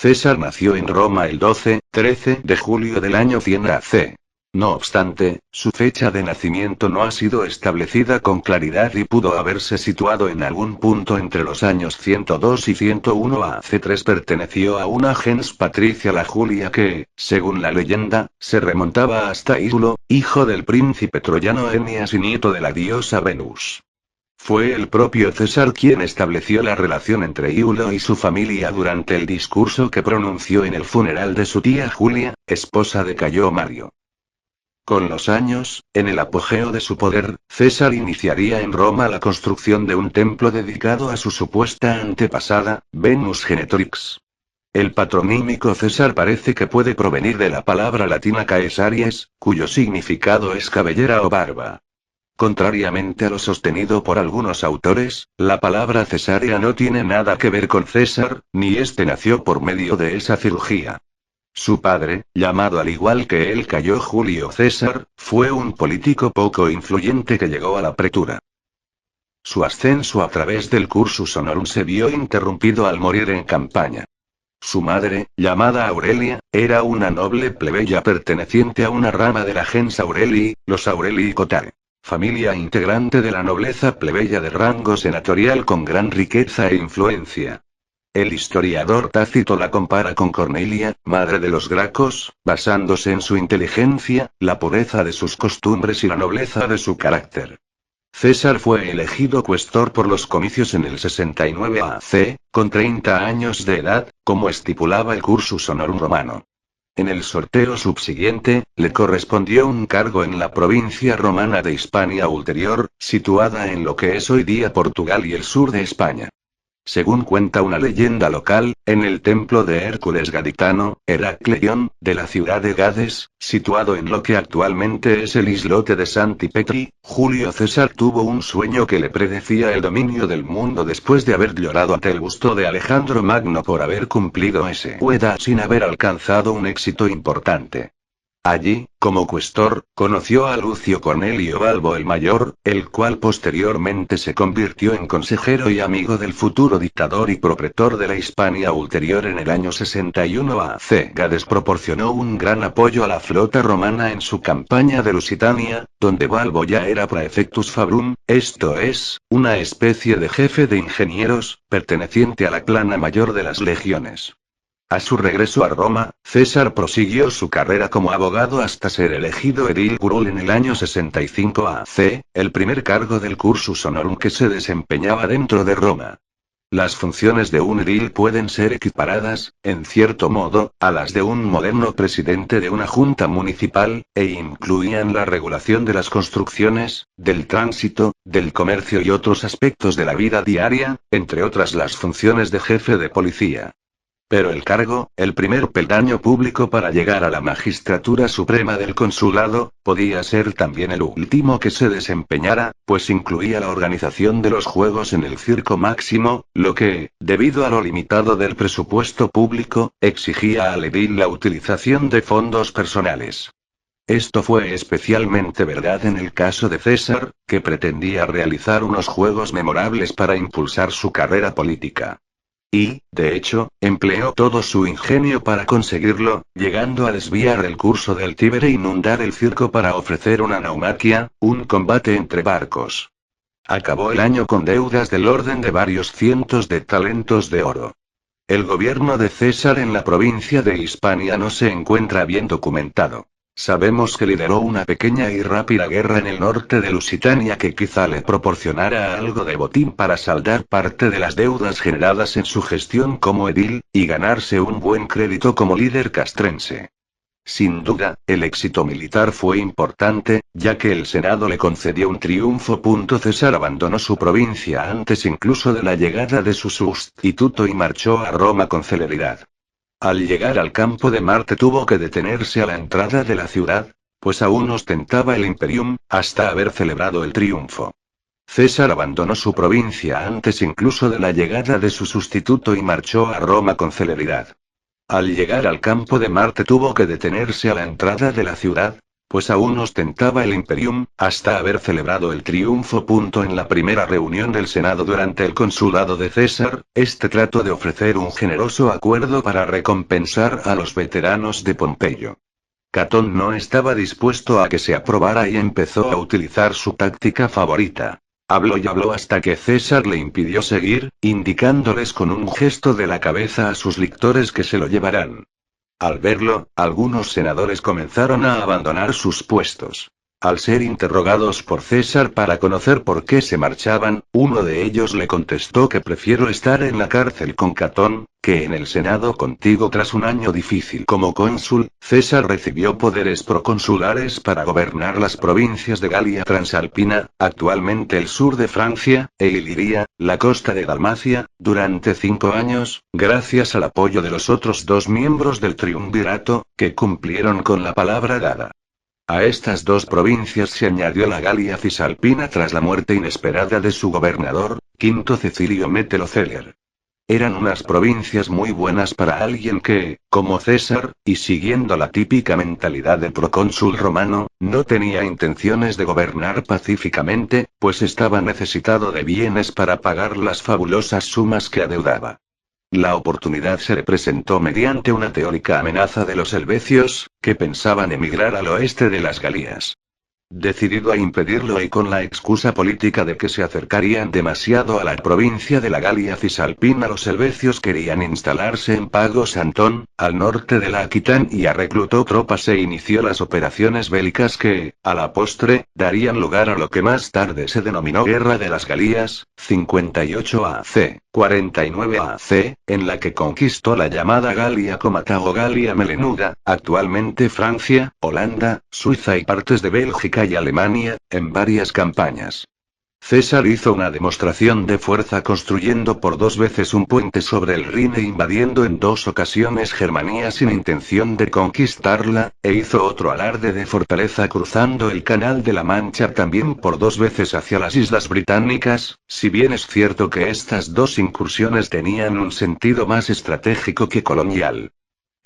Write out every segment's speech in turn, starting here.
César nació en Roma el 13 de julio del año 100 AC. No obstante, su fecha de nacimiento no ha sido establecida con claridad y pudo haberse situado en algún punto entre los años 102 y 101 AC3. Perteneció a una gens patricia, la Julia, que, según la leyenda, se remontaba hasta Íulo, hijo del príncipe troyano Eneas y nieto de la diosa Venus. Fue el propio César quien estableció la relación entre Íulo y su familia durante el discurso que pronunció en el funeral de su tía Julia, esposa de Cayo Mario. Con los años, en el apogeo de su poder, César iniciaría en Roma la construcción de un templo dedicado a su supuesta antepasada, Venus Genetrix. El patronímico César parece que puede provenir de la palabra latina caesaries, cuyo significado es cabellera o barba. Contrariamente a lo sostenido por algunos autores, la palabra cesárea no tiene nada que ver con César, ni este nació por medio de esa cirugía. Su padre, llamado al igual que él Cayo Julio César, fue un político poco influyente que llegó a la pretura. Su ascenso a través del cursus honorum se vio interrumpido al morir en campaña. Su madre, llamada Aurelia, era una noble plebeya perteneciente a una rama de la gens Aurelii, los Aurelii Cotare. Familia integrante de la nobleza plebeya de rango senatorial con gran riqueza e influencia. El historiador Tácito la compara con Cornelia, madre de los Gracos, basándose en su inteligencia, la pureza de sus costumbres y la nobleza de su carácter. César fue elegido cuestor por los comicios en el 69 AC, con 30 años de edad, como estipulaba el cursus honorum romano. En el sorteo subsiguiente, le correspondió un cargo en la provincia romana de Hispania Ulterior, situada en lo que es hoy día Portugal y el sur de España. Según cuenta una leyenda local, en el templo de Hércules gaditano, Heracleion, de la ciudad de Gades, situado en lo que actualmente es el islote de Santi Petri, Julio César tuvo un sueño que le predecía el dominio del mundo después de haber llorado ante el busto de Alejandro Magno por haber cumplido esa edad sin haber alcanzado un éxito importante. Allí, como cuestor, conoció a Lucio Cornelio Balbo el Mayor, el cual posteriormente se convirtió en consejero y amigo del futuro dictador y propretor de la Hispania Ulterior en el año 61 AC. Gades proporcionó un gran apoyo a la flota romana en su campaña de Lusitania, donde Balbo ya era praefectus fabrum, esto es, una especie de jefe de ingenieros, perteneciente a la plana mayor de las legiones. A su regreso a Roma, César prosiguió su carrera como abogado hasta ser elegido edil curul en el año 65 AC, el primer cargo del cursus honorum que se desempeñaba dentro de Roma. Las funciones de un edil pueden ser equiparadas, en cierto modo, a las de un moderno presidente de una junta municipal, e incluían la regulación de las construcciones, del tránsito, del comercio y otros aspectos de la vida diaria, entre otras las funciones de jefe de policía. Pero el cargo, el primer peldaño público para llegar a la magistratura suprema del consulado, podía ser también el último que se desempeñara, pues incluía la organización de los juegos en el Circo Máximo, lo que, debido a lo limitado del presupuesto público, exigía al edil la utilización de fondos personales. Esto fue especialmente verdad en el caso de César, que pretendía realizar unos juegos memorables para impulsar su carrera política. Y, de hecho, empleó todo su ingenio para conseguirlo, llegando a desviar el curso del Tíber e inundar el circo para ofrecer una naumaquia, un combate entre barcos. Acabó el año con deudas del orden de varios cientos de talentos de oro. El gobierno de César en la provincia de Hispania no se encuentra bien documentado. Sabemos que lideró una pequeña y rápida guerra en el norte de Lusitania que quizá le proporcionara algo de botín para saldar parte de las deudas generadas en su gestión como edil, y ganarse un buen crédito como líder castrense. Sin duda, el éxito militar fue importante, ya que el Senado le concedió un triunfo. César abandonó su provincia antes incluso de la llegada de su sustituto y marchó a Roma con celeridad. Al llegar al campo de Marte tuvo que detenerse a la entrada de la ciudad, pues aún ostentaba el imperium, hasta haber celebrado el triunfo. César abandonó su provincia antes incluso de la llegada de su sustituto y marchó a Roma con celeridad. Al llegar al campo de Marte tuvo que detenerse a la entrada de la ciudad, Pues aún ostentaba el Imperium, hasta haber celebrado el triunfo. En la primera reunión del Senado durante el consulado de César, este trató de ofrecer un generoso acuerdo para recompensar a los veteranos de Pompeyo. Catón no estaba dispuesto a que se aprobara y empezó a utilizar su táctica favorita. Habló y habló hasta que César le impidió seguir, indicándoles con un gesto de la cabeza a sus lictores que se lo llevarán. Al verlo, algunos senadores comenzaron a abandonar sus puestos. Al ser interrogados por César para conocer por qué se marchaban, uno de ellos le contestó que prefiero estar en la cárcel con Catón, que en el Senado contigo. Tras un año difícil como cónsul, César recibió poderes proconsulares para gobernar las provincias de Galia Transalpina, actualmente el sur de Francia, e Iliria, la costa de Dalmacia, durante 5 años, gracias al apoyo de los otros 2 miembros del triunvirato, que cumplieron con la palabra dada. A estas 2 provincias se añadió la Galia Cisalpina tras la muerte inesperada de su gobernador, Quinto Cecilio Metelo Celer. Eran unas provincias muy buenas para alguien que, como César, y siguiendo la típica mentalidad del procónsul romano, no tenía intenciones de gobernar pacíficamente, pues estaba necesitado de bienes para pagar las fabulosas sumas que adeudaba. La oportunidad se le presentó mediante una teórica amenaza de los helvecios, que pensaban emigrar al oeste de las Galías. Decidido a impedirlo y con la excusa política de que se acercarían demasiado a la provincia de la Galia Cisalpina, los helvecios querían instalarse en Pagos Antón, al norte de la Aquitania, reclutó tropas e inició las operaciones bélicas que, a la postre, darían lugar a lo que más tarde se denominó Guerra de las Galías, 58 AC, 49 AC, en la que conquistó la llamada Galia Comata o Galia Melenuda, actualmente Francia, Holanda, Suiza y partes de Bélgica y Alemania, en varias campañas. César hizo una demostración de fuerza construyendo por 2 veces un puente sobre el Rin e invadiendo en 2 ocasiones Germania sin intención de conquistarla, e hizo otro alarde de fortaleza cruzando el Canal de la Mancha también por 2 veces hacia las Islas Británicas, si bien es cierto que estas 2 incursiones tenían un sentido más estratégico que colonial.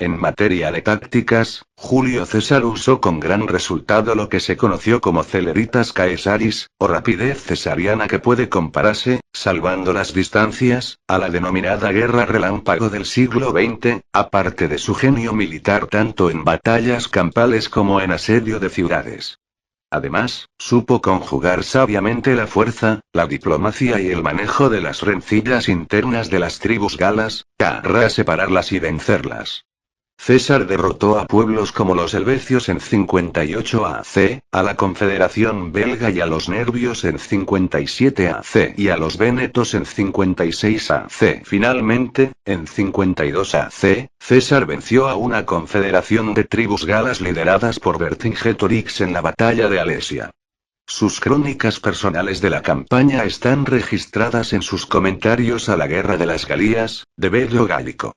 En materia de tácticas, Julio César usó con gran resultado lo que se conoció como celeritas caesaris, o rapidez cesariana, que puede compararse, salvando las distancias, a la denominada guerra relámpago del siglo XX, aparte de su genio militar tanto en batallas campales como en asedio de ciudades. Además, supo conjugar sabiamente la fuerza, la diplomacia y el manejo de las rencillas internas de las tribus galas, para separarlas y vencerlas. César derrotó a pueblos como los helvecios en 58 AC, a la Confederación Belga y a los nervios en 57 AC y a los vénetos en 56 AC. Finalmente, en 52 AC, César venció a una confederación de tribus galas lideradas por Vercingetorix en la batalla de Alesia. Sus crónicas personales de la campaña están registradas en sus comentarios a la Guerra de las Galías, de Bello Gálico.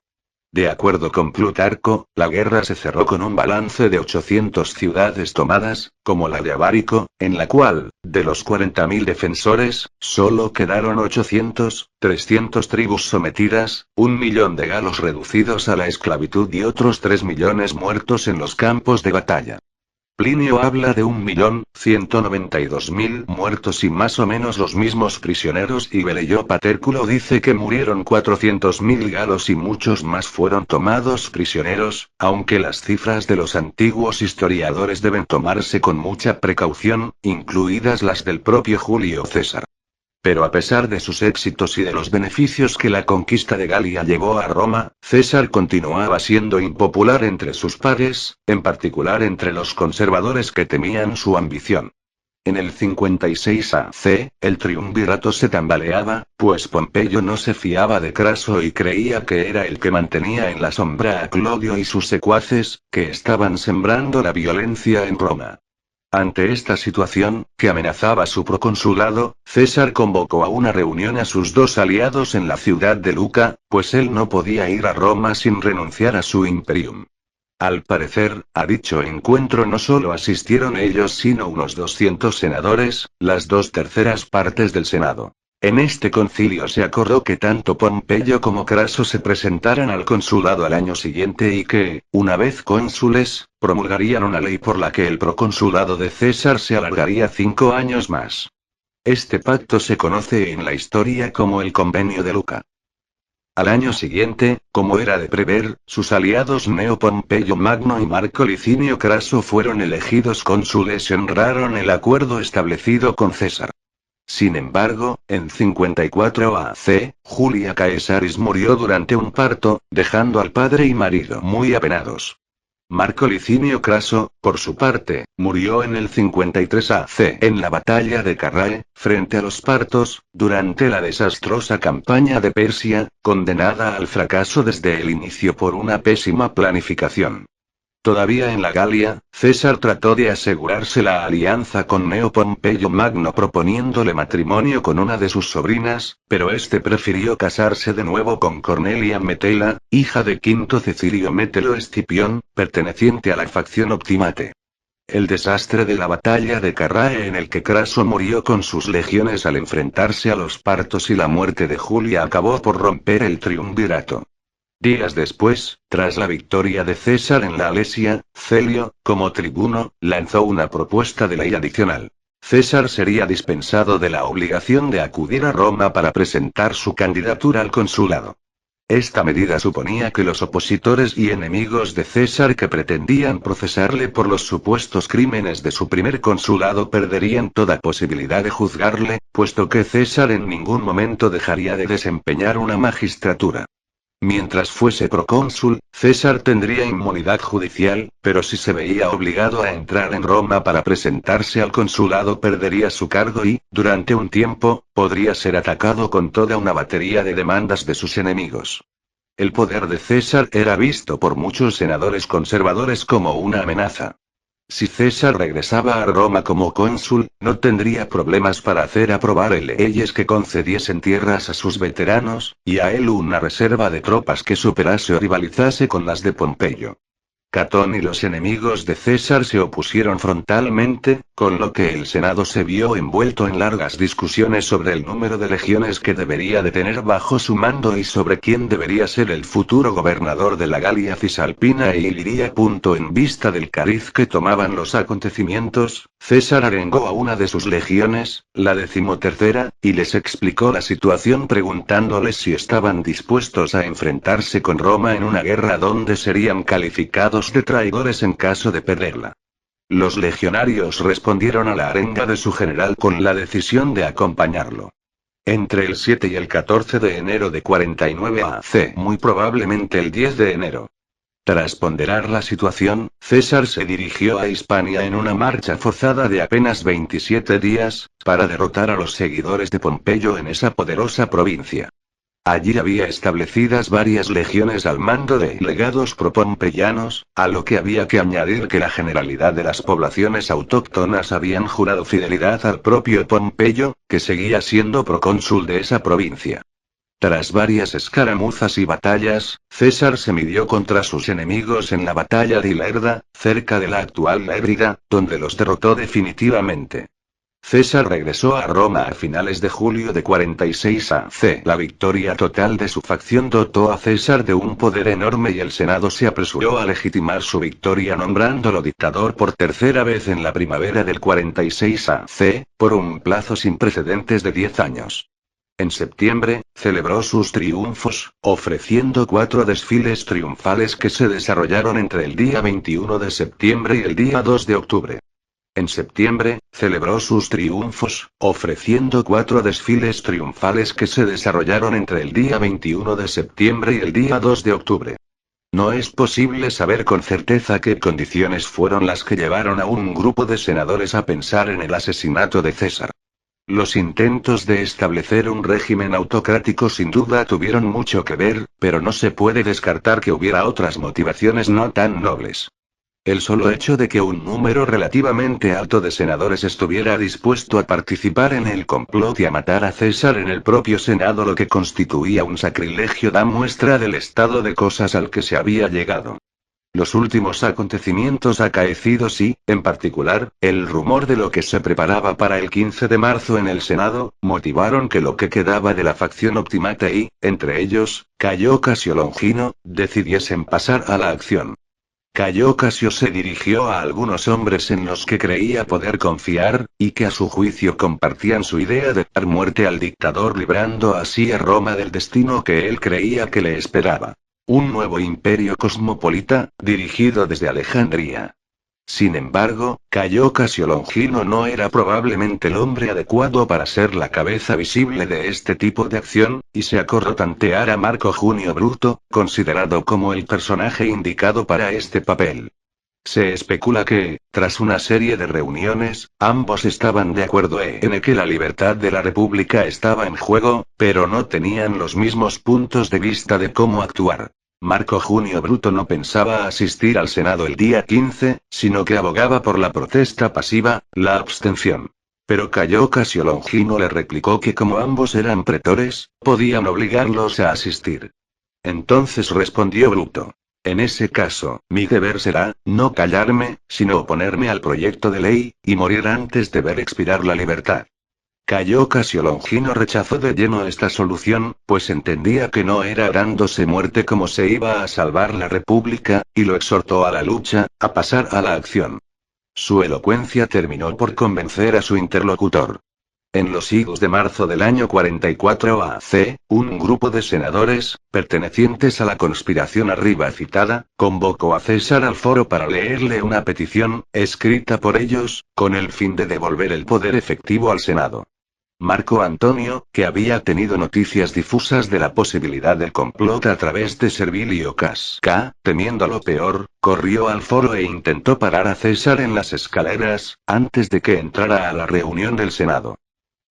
De acuerdo con Plutarco, la guerra se cerró con un balance de 800 ciudades tomadas, como la de Abárico, en la cual, de los 40.000 defensores, solo quedaron 300 tribus sometidas, 1 millón de galos reducidos a la esclavitud y otros 3 millones muertos en los campos de batalla. Plinio habla de 1.192.000 muertos y más o menos los mismos prisioneros, y Velleio Paterculo dice que murieron 400.000 galos y muchos más fueron tomados prisioneros, aunque las cifras de los antiguos historiadores deben tomarse con mucha precaución, incluidas las del propio Julio César. Pero a pesar de sus éxitos y de los beneficios que la conquista de Galia llevó a Roma, César continuaba siendo impopular entre sus pares, en particular entre los conservadores que temían su ambición. En el 56 AC, el triunvirato se tambaleaba, pues Pompeyo no se fiaba de Craso y creía que era el que mantenía en la sombra a Clodio y sus secuaces, que estaban sembrando la violencia en Roma. Ante esta situación, que amenazaba su proconsulado, César convocó a una reunión a sus 2 aliados en la ciudad de Luca, pues él no podía ir a Roma sin renunciar a su imperium. Al parecer, a dicho encuentro no solo asistieron ellos sino unos 200 senadores, las 2/3 partes del Senado. En este concilio se acordó que tanto Pompeyo como Craso se presentaran al consulado al año siguiente y que, una vez cónsules, promulgarían una ley por la que el proconsulado de César se alargaría 5 años más. Este pacto se conoce en la historia como el Convenio de Luca. Al año siguiente, como era de prever, sus aliados Gneo Pompeyo Magno y Marco Licinio Craso fueron elegidos cónsules y honraron el acuerdo establecido con César. Sin embargo, en 54 AC, Julia Caesaris murió durante un parto, dejando al padre y marido muy apenados. Marco Licinio Craso, por su parte, murió en el 53 AC en la batalla de Carrae, frente a los partos, durante la desastrosa campaña de Persia, condenada al fracaso desde el inicio por una pésima planificación. Todavía en la Galia, César trató de asegurarse la alianza con Gneo Pompeyo Magno proponiéndole matrimonio con una de sus sobrinas, pero este prefirió casarse de nuevo con Cornelia Metela, hija de Quinto Cecilio Metelo Escipión, perteneciente a la facción Optimate. El desastre de la batalla de Carrae en el que Craso murió con sus legiones al enfrentarse a los partos y la muerte de Julia acabó por romper el triunvirato. Días después, tras la victoria de César en la Alesia, Celio, como tribuno, lanzó una propuesta de ley adicional. César sería dispensado de la obligación de acudir a Roma para presentar su candidatura al consulado. Esta medida suponía que los opositores y enemigos de César que pretendían procesarle por los supuestos crímenes de su primer consulado perderían toda posibilidad de juzgarle, puesto que César en ningún momento dejaría de desempeñar una magistratura. Mientras fuese procónsul, César tendría inmunidad judicial, pero si se veía obligado a entrar en Roma para presentarse al consulado perdería su cargo y, durante un tiempo, podría ser atacado con toda una batería de demandas de sus enemigos. El poder de César era visto por muchos senadores conservadores como una amenaza. Si César regresaba a Roma como cónsul, no tendría problemas para hacer aprobar leyes que concediesen tierras a sus veteranos, y a él una reserva de tropas que superase o rivalizase con las de Pompeyo. Catón y los enemigos de César se opusieron frontalmente, con lo que el Senado se vio envuelto en largas discusiones sobre el número de legiones que debería de tener bajo su mando y sobre quién debería ser el futuro gobernador de la Galia Cisalpina e Iliria. En vista del cariz que tomaban los acontecimientos, César arengó a una de sus legiones, la 13ª, y les explicó la situación preguntándoles si estaban dispuestos a enfrentarse con Roma en una guerra donde serían calificados de traidores en caso de perderla. Los legionarios respondieron a la arenga de su general con la decisión de acompañarlo. Entre el 7 y el 14 de enero de 49 AC, muy probablemente el 10 de enero. Tras ponderar la situación, César se dirigió a Hispania en una marcha forzada de apenas 27 días, para derrotar a los seguidores de Pompeyo en esa poderosa provincia. Allí había establecidas varias legiones al mando de legados propompeyanos, a lo que había que añadir que la generalidad de las poblaciones autóctonas habían jurado fidelidad al propio Pompeyo, que seguía siendo procónsul de esa provincia. Tras varias escaramuzas y batallas, César se midió contra sus enemigos en la batalla de Ilerda, cerca de la actual Lébrida, donde los derrotó definitivamente. César regresó a Roma a finales de julio de 46 AC. La victoria total de su facción dotó a César de un poder enorme y el Senado se apresuró a legitimar su victoria nombrándolo dictador por tercera vez en la primavera del 46 AC, por un plazo sin precedentes de 10 años. En septiembre, celebró sus triunfos, ofreciendo 4 desfiles triunfales que se desarrollaron entre el día 21 de septiembre y el día 2 de octubre. En septiembre, celebró sus triunfos, ofreciendo 4 desfiles triunfales que se desarrollaron entre el día 21 de septiembre y el día 2 de octubre. No es posible saber con certeza qué condiciones fueron las que llevaron a un grupo de senadores a pensar en el asesinato de César. Los intentos de establecer un régimen autocrático sin duda tuvieron mucho que ver, pero no se puede descartar que hubiera otras motivaciones no tan nobles. El solo hecho de que un número relativamente alto de senadores estuviera dispuesto a participar en el complot y a matar a César en el propio Senado, lo que constituía un sacrilegio, da muestra del estado de cosas al que se había llegado. Los últimos acontecimientos acaecidos y, en particular, el rumor de lo que se preparaba para el 15 de marzo en el Senado, motivaron que lo que quedaba de la facción Optimata y, entre ellos, Cayo Casio Longino, decidiesen pasar a la acción. Cayo Casio se dirigió a algunos hombres en los que creía poder confiar, y que a su juicio compartían su idea de dar muerte al dictador, librando así a Roma del destino que él creía que le esperaba. Un nuevo imperio cosmopolita, dirigido desde Alejandría. Sin embargo, Cayo Casio Longino no era probablemente el hombre adecuado para ser la cabeza visible de este tipo de acción, y se acordó tantear a Marco Junio Bruto, considerado como el personaje indicado para este papel. Se especula que, tras una serie de reuniones, ambos estaban de acuerdo en que la libertad de la República estaba en juego, pero no tenían los mismos puntos de vista de cómo actuar. Marco Junio Bruto no pensaba asistir al Senado el día 15, sino que abogaba por la protesta pasiva, la abstención. Pero Cayo Casio Longino le replicó que como ambos eran pretores, podían obligarlos a asistir. Entonces respondió Bruto. En ese caso, mi deber será, no callarme, sino oponerme al proyecto de ley, y morir antes de ver expirar la libertad. Cayo Casio Longino rechazó de lleno esta solución, pues entendía que no era dándose muerte como se iba a salvar la República, y lo exhortó a la lucha, a pasar a la acción. Su elocuencia terminó por convencer a su interlocutor. En los idos de marzo del año 44 AC, un grupo de senadores, pertenecientes a la conspiración arriba citada, convocó a César al foro para leerle una petición, escrita por ellos, con el fin de devolver el poder efectivo al Senado. Marco Antonio, que había tenido noticias difusas de la posibilidad del complot a través de Servilio Casca, temiendo lo peor, corrió al foro e intentó parar a César en las escaleras, antes de que entrara a la reunión del Senado.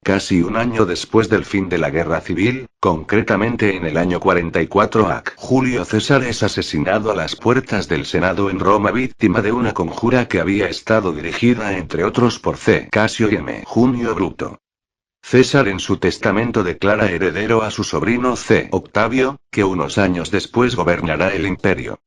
Casi un año después del fin de la guerra civil, concretamente en el año 44 AC, Julio César es asesinado a las puertas del Senado en Roma, víctima de una conjura que había estado dirigida entre otros por C. Casio y M. Junio Bruto. César en su testamento declara heredero a su sobrino C. Octavio, que unos años después gobernará el imperio.